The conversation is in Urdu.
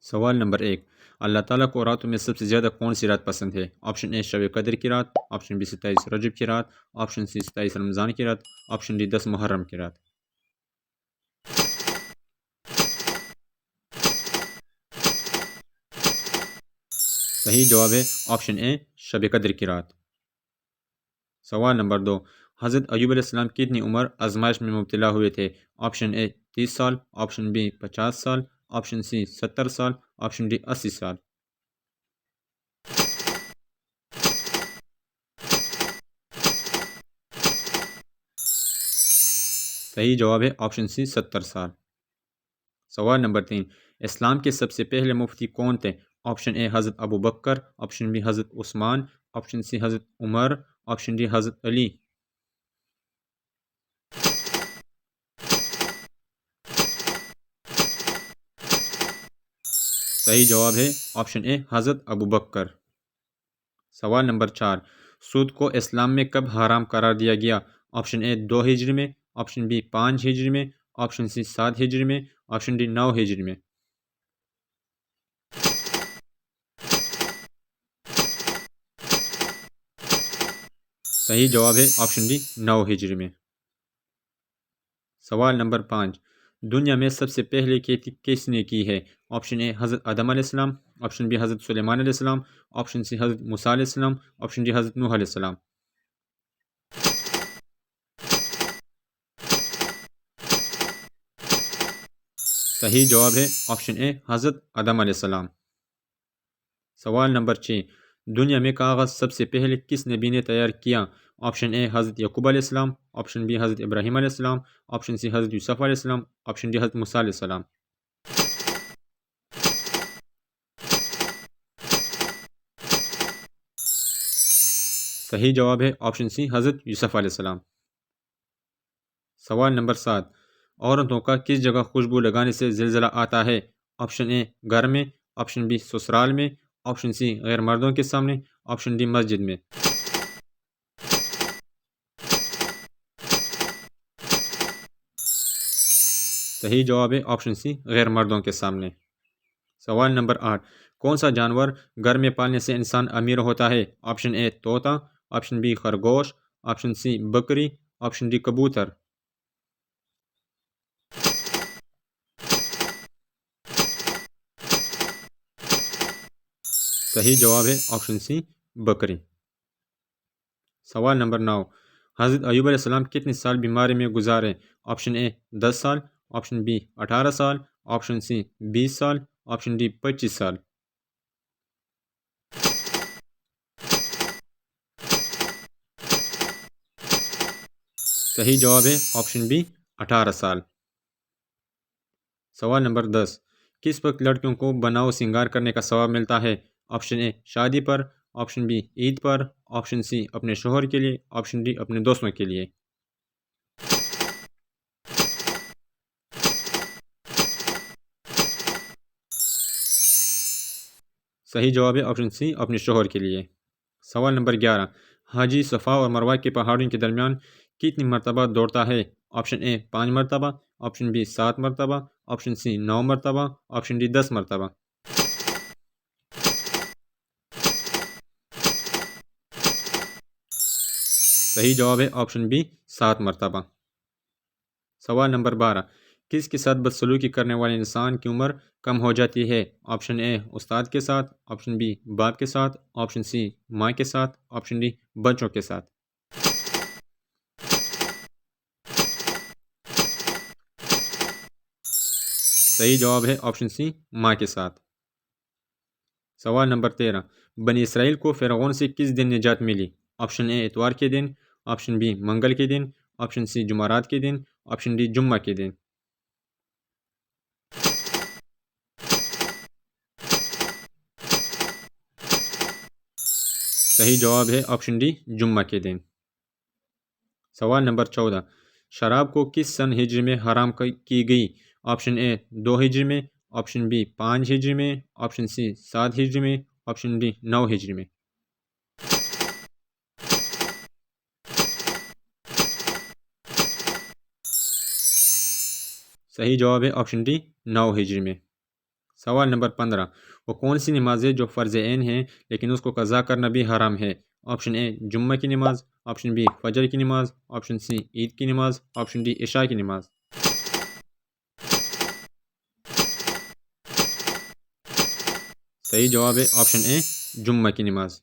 سوال نمبر 1، اللہ تعالیٰ کو راتوں میں سب سے زیادہ کون سی رات پسند ہے؟ آپشن اے شب قدر کی رات، آپشن بی 27 رجب کی رات، آپشن سی 27 رمضان کی رات، آپشن ڈی 10 محرم کی رات۔ صحیح جواب ہے آپشن اے شب قدر کی رات۔ سوال نمبر 2، حضرت ایوب علیہ السلام کتنی عمر آزمائش میں مبتلا ہوئے تھے؟ آپشن اے 30 سال، آپشن بی 50 سال، آپشن سی 70 سال، آپشن ڈی 80 سال۔ صحیح جواب ہے آپشن سی 70 سال۔ سوال نمبر 3، اسلام کے سب سے پہلے مفتی کون تھے؟ آپشن اے حضرت ابو بکر، آپشن بی حضرت عثمان، آپشن سی حضرت عمر، آپشن ڈی حضرت علی۔ صحیح جواب ہے آپشن اے حضرت ابو بکر۔ سوال نمبر 4، سود کو اسلام میں کب حرام قرار دیا گیا؟ آپشن اے 2 ہجری میں، آپشن بی 5 ہجری میں، آپشن سی 7 ہجری میں، آپشن ڈی 9 ہجری میں۔ صحیح جواب ہے آپشن ڈی 9 ہجری میں۔ سوال نمبر 5، دنیا میں سب سے پہلے کھیتی کس نے کی ہے؟ آپشن اے حضرت آدم علیہ السلام، آپشن بی حضرت سلیمان علیہ السلام، آپشن سی حضرت موسیٰ علیہ السلام، آپشن ڈی حضرت نوح علیہ السلام۔ صحیح جواب ہے آپشن اے حضرت آدم علیہ السلام۔ سوال نمبر 6، دنیا میں کاغذ سب سے پہلے کس نبی نے تیار کیا؟ آپشن اے حضرت یعقوب علیہ السلام، آپشن بی حضرت ابراہیم علیہ السلام، آپشن سی حضرت یوسف علیہ السلام، آپشن ڈی حضرت موسیٰ علیہ السلام۔ صحیح جواب ہے آپشن سی حضرت یوسف علیہ السلام۔ سوال نمبر 7، عورتوں کا کس جگہ خوشبو لگانے سے زلزلہ آتا ہے؟ آپشن اے گھر میں، آپشن بی سسرال میں، آپشن سی غیر مردوں کے سامنے، آپشن ڈی مسجد میں۔ صحیح جواب ہے آپشن سی غیر مردوں کے سامنے۔ سوال نمبر 8، کون سا جانور گھر میں پالنے سے انسان امیر ہوتا ہے؟ آپشن اے طوطا، آپشن بی خرگوش، آپشن سی بکری، آپشن ڈی کبوتر۔ صحیح جواب ہے آپشن سی بکری۔ سوال نمبر 9، حضرت ایوب علیہ السلام کتنے سال بیماری میں گزارے؟ آپشن اے 10 سال، آپشن بی 18 سال، آپشن سی 20 سال، آپشن ڈی 25 سال۔ صحیح جواب ہے آپشن بی 18 سال۔ سوال نمبر 10، کس وقت لڑکیوں کو بناؤ سنگار کرنے کا ثواب ملتا ہے؟ آپشن اے شادی پر، آپشن بی عید پر، آپشن سی اپنے شوہر کے لیے، آپشن ڈی اپنے دوستوں کے لیے۔ صحیح جواب ہے آپشن سی اپنے شوہر کے لیے۔ سوال نمبر 11، حاجی صفا اور مروہ کے پہاڑوں کے درمیان کتنی مرتبہ دوڑتا ہے؟ آپشن اے 5 مرتبہ، آپشن بی 7 مرتبہ، آپشن سی 9 مرتبہ، آپشن ڈی 10 مرتبہ۔ صحیح جواب ہے آپشن بی 7 مرتبہ۔ سوال نمبر 12، کس کے ساتھ بدسلوکی کرنے والے انسان کی عمر کم ہو جاتی ہے؟ آپشن اے استاد کے ساتھ، آپشن بی باپ کے ساتھ، آپشن سی ماں کے ساتھ، آپشن ڈی بچوں کے ساتھ۔ صحیح جواب ہے آپشن سی ماں کے ساتھ۔ سوال نمبر 13، بنی اسرائیل کو فرعون سے کس دن نجات ملی؟ آپشن اے اتوار کے دن، آپشن بی منگل کے دن، آپشن سی جمعرات کے دن، آپشن ڈی جمعہ کے دن۔ صحیح جواب ہے آپشن ڈی جمعہ کے دن۔ سوال نمبر 14، شراب کو کس سن ہجری میں حرام کی گئی؟ آپشن اے 2 ہجری میں، آپشن بی 5 ہجری میں، آپشن سی 7 ہجری میں، آپشن ڈی 9 ہجری میں۔ صحیح جواب ہے آپشن ڈی 9 ہجری میں۔ سوال نمبر 15، وہ کون سی نماز ہے جو فرض عین ہے لیکن اس کو قضا کرنا بھی حرام ہے؟ آپشن اے جمعہ کی نماز، آپشن بی فجر کی نماز، آپشن سی عید کی نماز، آپشن ڈی عشاء کی نماز۔ صحیح جواب ہے آپشن اے جمعہ کی نماز۔